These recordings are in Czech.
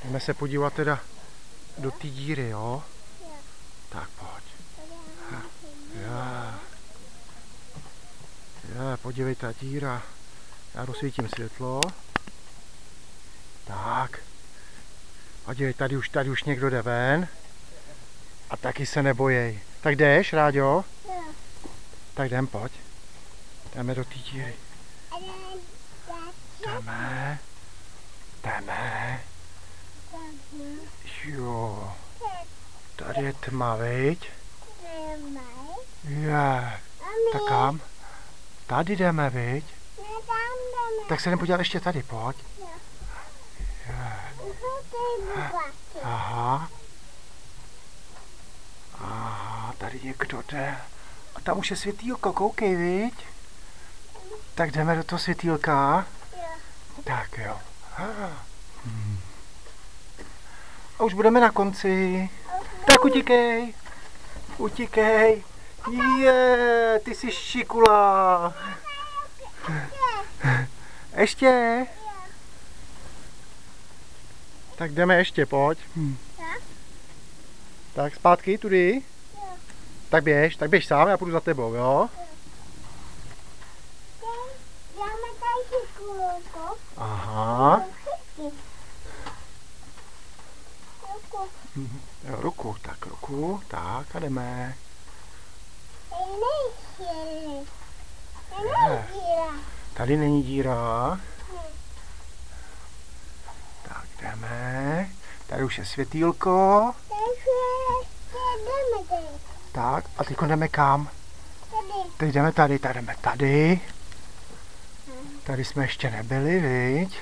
Jdeme se podívat teda do té díry, jo? Tak pojď. Podívej, ta díra. Já rozsvítím světlo. Tak. Podívej, tady už někdo jde ven. A taky se nebojej. Tak jdeš, Ráďo? Tak jdem, pojď. Jdeme do té díry. Jdeme. Jo. Tady je tma, viď? Tak kam? Tady jdeme, viď? Tak se jdem podívat ještě tady, pojď. Aha, tady někdo jde. A tam už je světýlko, koukej, viď? Tak jdeme do toho světýlka. Tak jo. A už budeme na konci. Tak utíkej. Utíkej. Ty jsi šikula. Ještě. Tak jdeme ještě, pojď. Tak zpátky, tudy. Tak běž sám, já půjdu za tebou, jo? Aha. Jo, ruku, tak a jdeme. Tady není díra. Tak jdeme. Tady už je světýlko. Tak a teď jdeme kam? Teď jdeme tady, tak jdeme tady. Tady jsme ještě nebyli, viď?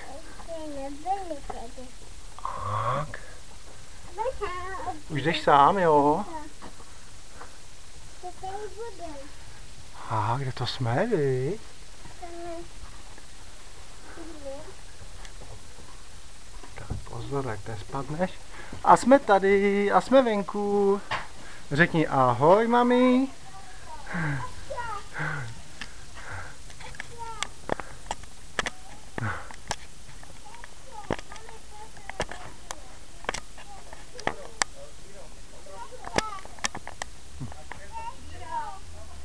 Tak. Už jdeš sám, jo? Kde to jsme, viď? Tak pozor, jak nespadneš. A jsme tady, a jsme venku. Řekni ahoj, mami.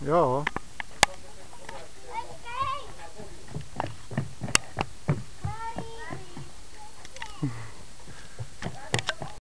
Jo.